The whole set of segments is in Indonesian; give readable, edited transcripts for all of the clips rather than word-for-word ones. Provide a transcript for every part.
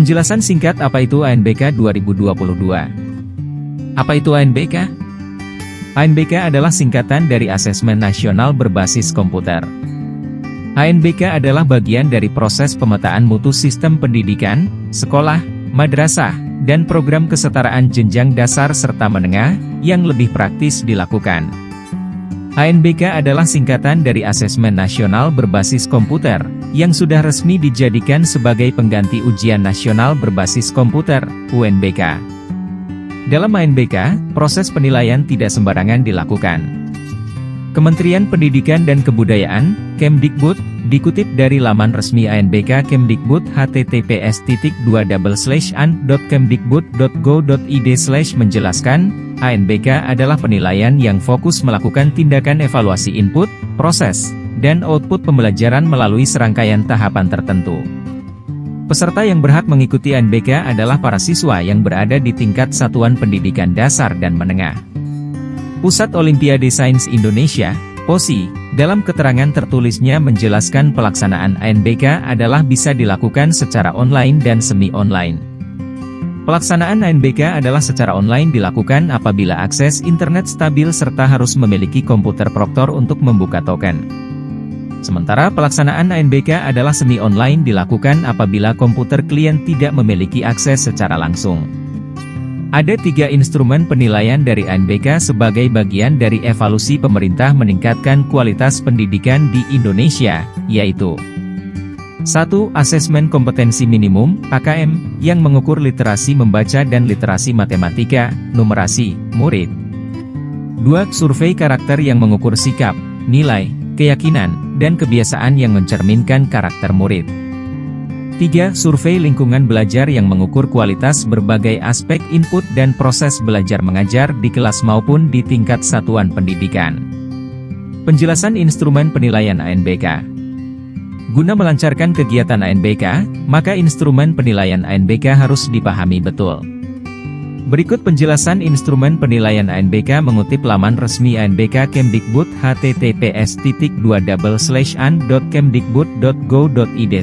Penjelasan singkat apa itu ANBK 2022. Apa itu ANBK? ANBK adalah singkatan dari Asesmen Nasional Berbasis Komputer. ANBK adalah bagian dari proses pemetaan mutu sistem pendidikan, sekolah, madrasah, dan program kesetaraan jenjang dasar serta menengah, yang lebih praktis dilakukan. ANBK adalah singkatan dari Asesmen Nasional Berbasis Komputer, yang sudah resmi dijadikan sebagai pengganti Ujian Nasional Berbasis Komputer, UNBK. Dalam ANBK, proses penilaian tidak sembarangan dilakukan. Kementerian Pendidikan dan Kebudayaan, Kemdikbud, dikutip dari laman resmi ANBK Kemdikbud https://an.kemdikbud.go.id/ menjelaskan, ANBK adalah penilaian yang fokus melakukan tindakan evaluasi input, proses, dan output pembelajaran melalui serangkaian tahapan tertentu. Peserta yang berhak mengikuti ANBK adalah para siswa yang berada di tingkat satuan pendidikan dasar dan menengah. Pusat Olimpiade Sains Indonesia, POSI, dalam keterangan tertulisnya menjelaskan pelaksanaan ANBK adalah bisa dilakukan secara online dan semi-online. Pelaksanaan ANBK adalah secara online dilakukan apabila akses internet stabil serta harus memiliki komputer proktor untuk membuka token. Sementara pelaksanaan ANBK adalah semi-online dilakukan apabila komputer klien tidak memiliki akses secara langsung. Ada 3 instrumen penilaian dari ANBK sebagai bagian dari evaluasi pemerintah meningkatkan kualitas pendidikan di Indonesia, yaitu 1. Asesmen Kompetensi Minimum, AKM, yang mengukur literasi membaca dan literasi matematika, numerasi, murid. 2. Survei karakter yang mengukur sikap, nilai, keyakinan, dan kebiasaan yang mencerminkan karakter murid. 3. Survei lingkungan belajar yang mengukur kualitas berbagai aspek input dan proses belajar mengajar di kelas maupun di tingkat satuan pendidikan. Penjelasan instrumen penilaian ANBK. Guna melancarkan kegiatan ANBK, maka instrumen penilaian ANBK harus dipahami betul. Berikut penjelasan instrumen penilaian ANBK mengutip laman resmi ANBK Kemdikbud https://an.kemdikbud.go.id/.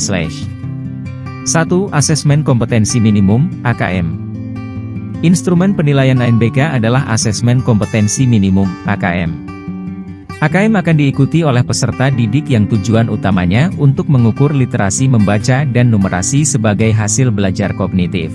1. Asesmen Kompetensi Minimum, AKM. Instrumen penilaian ANBK adalah Asesmen Kompetensi Minimum, AKM. AKM akan diikuti oleh peserta didik yang tujuan utamanya untuk mengukur literasi membaca dan numerasi sebagai hasil belajar kognitif.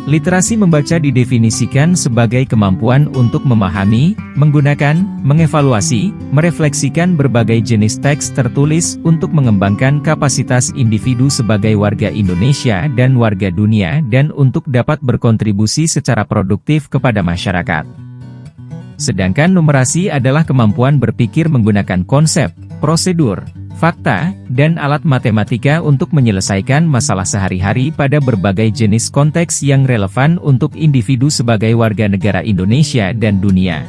Literasi membaca didefinisikan sebagai kemampuan untuk memahami, menggunakan, mengevaluasi, merefleksikan berbagai jenis teks tertulis untuk mengembangkan kapasitas individu sebagai warga Indonesia dan warga dunia dan untuk dapat berkontribusi secara produktif kepada masyarakat. Sedangkan numerasi adalah kemampuan berpikir menggunakan konsep, prosedur, fakta, dan alat matematika untuk menyelesaikan masalah sehari-hari pada berbagai jenis konteks yang relevan untuk individu sebagai warga negara Indonesia dan dunia.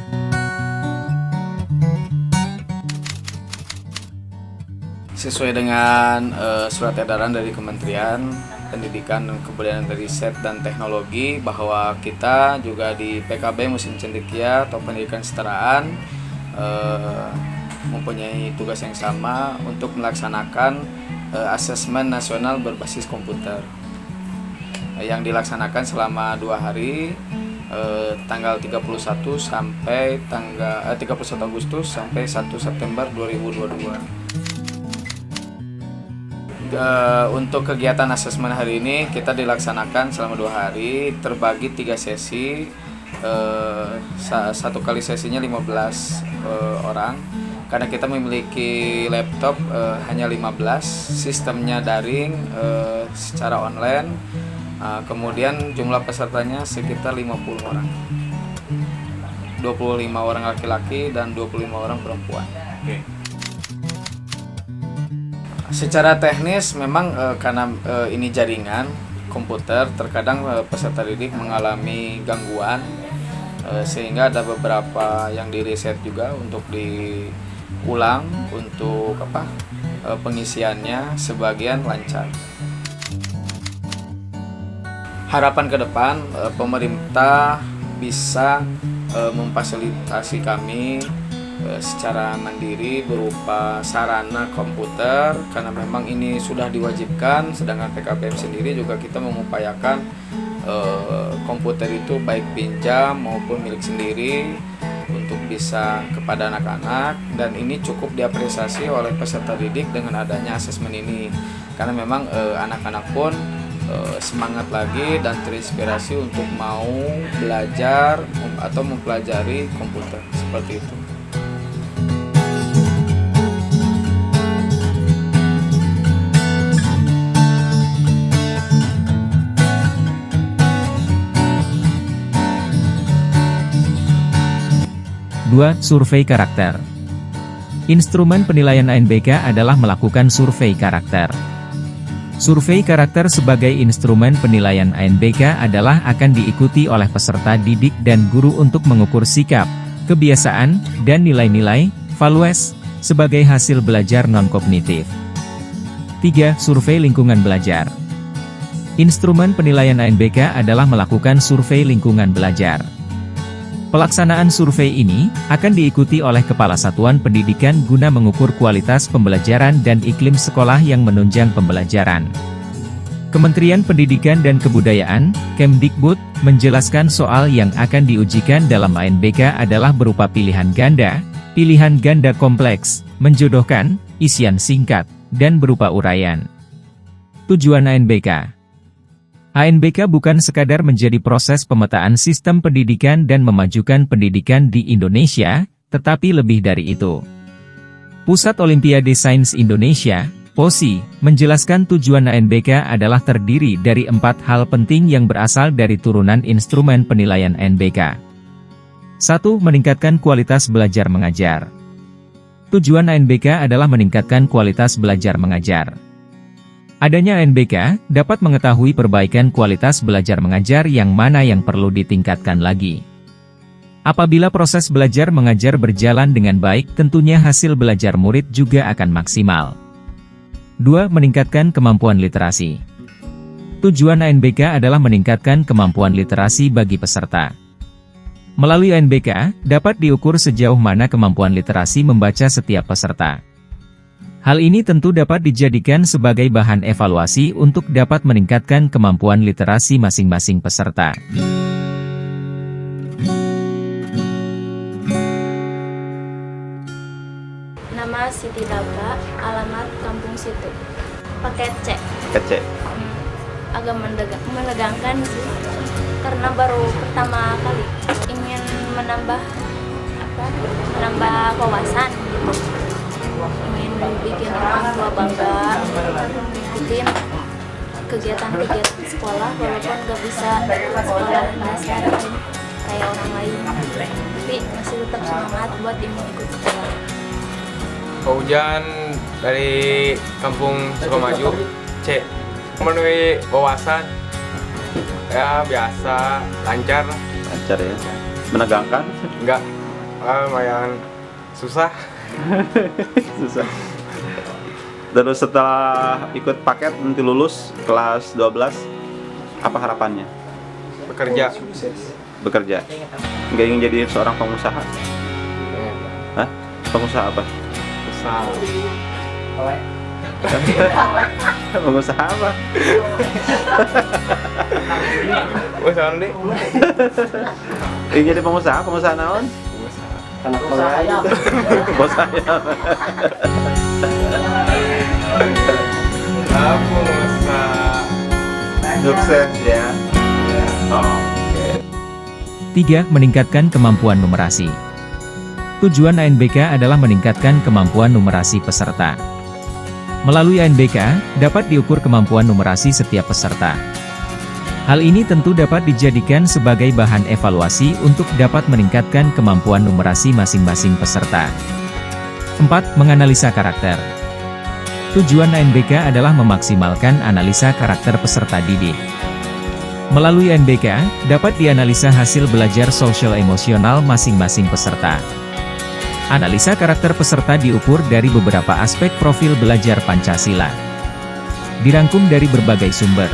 Sesuai dengan surat edaran dari Kementerian Pendidikan dan Kebudayaan Riset dan Teknologi bahwa kita juga di PKB Musim Cendekia atau Pendidikan Kesetaraan mempunyai tugas yang sama untuk melaksanakan asesmen nasional berbasis komputer yang dilaksanakan selama 2 hari, tanggal 31 sampai 31 Agustus sampai 1 September 2022. Untuk kegiatan asesmen hari ini kita dilaksanakan selama 2 hari, terbagi 3 sesi. Satu kali sesinya 15 orang. Karena kita memiliki laptop hanya 15, sistemnya daring secara online, kemudian jumlah pesertanya sekitar 50 orang, 25 orang laki-laki dan 25 orang perempuan. Secara teknis memang karena ini jaringan komputer, terkadang peserta didik mengalami gangguan, sehingga ada beberapa yang diriset juga untuk ulang untuk pengisiannya, sebagian lancar. Harapan ke depan pemerintah bisa memfasilitasi kami secara mandiri berupa sarana komputer, karena memang ini sudah diwajibkan. Sedangkan PKBM sendiri juga kita mengupayakan komputer itu baik pinjam maupun milik sendiri untuk bisa kepada anak-anak, dan ini cukup diapresiasi oleh peserta didik dengan adanya asesmen ini, karena memang anak-anak pun semangat lagi dan terinspirasi untuk mau belajar atau mempelajari komputer seperti itu. Dua, survei karakter. Instrumen penilaian ANBK adalah melakukan survei karakter. Survei karakter sebagai instrumen penilaian ANBK adalah akan diikuti oleh peserta didik dan guru untuk mengukur sikap, kebiasaan, dan nilai-nilai, values, sebagai hasil belajar non-kognitif. 3. Survei lingkungan belajar. Instrumen penilaian ANBK adalah melakukan survei lingkungan belajar. Pelaksanaan survei ini akan diikuti oleh Kepala Satuan Pendidikan guna mengukur kualitas pembelajaran dan iklim sekolah yang menunjang pembelajaran. Kementerian Pendidikan dan Kebudayaan, Kemdikbud, menjelaskan soal yang akan diujikan dalam ANBK adalah berupa pilihan ganda kompleks, menjodohkan, isian singkat, dan berupa uraian. Tujuan ANBK. ANBK bukan sekadar menjadi proses pemetaan sistem pendidikan dan memajukan pendidikan di Indonesia, tetapi lebih dari itu. Pusat Olimpiade Sains Indonesia, POSI, menjelaskan tujuan ANBK adalah terdiri dari 4 hal penting yang berasal dari turunan instrumen penilaian ANBK. 1. Meningkatkan kualitas belajar mengajar. Tujuan ANBK adalah meningkatkan kualitas belajar mengajar. Adanya ANBK dapat mengetahui perbaikan kualitas belajar mengajar yang mana yang perlu ditingkatkan lagi. Apabila proses belajar mengajar berjalan dengan baik, tentunya hasil belajar murid juga akan maksimal. 2. Meningkatkan kemampuan literasi. Tujuan ANBK adalah meningkatkan kemampuan literasi bagi peserta. Melalui ANBK, dapat diukur sejauh mana kemampuan literasi membaca setiap peserta. Hal ini tentu dapat dijadikan sebagai bahan evaluasi untuk dapat meningkatkan kemampuan literasi masing-masing peserta. Nama Siti Dabra, alamat Kampung Situ. Paket C. Paket C. Agak menegangkan sih, karena baru pertama kali ingin menambah wawasan gitu. Ingin bikin orang tua bangga, bikin kegiatan-kegiatan sekolah walaupun gak bisa sekolah dasar kayak orang lain, tapi masih tetap semangat buat ikut sekolah. Hujan dari Kampung Sukamaju, C. Memenuhi wawasan, ya biasa, lancar. Lancar ya. Menegangkan? Enggak, lumayan susah. Susah. Terus setelah ikut paket nanti lulus kelas 12, apa harapannya? Bekerja. Bekerja. Nggak ingin jadi seorang pengusaha? Hah? Pengusaha apa? Usaha. Pengusaha apa? Usaha deh. Ingin jadi pengusaha naon? Bos ayam. Bos ayam. Aku usaha. Sukses ya. Oke. 3. Meningkatkan kemampuan numerasi. Tujuan ANBK adalah meningkatkan kemampuan numerasi peserta. Melalui ANBK, dapat diukur kemampuan numerasi setiap peserta. Hal ini tentu dapat dijadikan sebagai bahan evaluasi untuk dapat meningkatkan kemampuan numerasi masing-masing peserta. 4. Menganalisa karakter. Tujuan ANBK adalah memaksimalkan analisa karakter peserta didik. Melalui ANBK, dapat dianalisa hasil belajar sosial emosional masing-masing peserta. Analisa karakter peserta diukur dari beberapa aspek profil belajar Pancasila. Dirangkum dari berbagai sumber.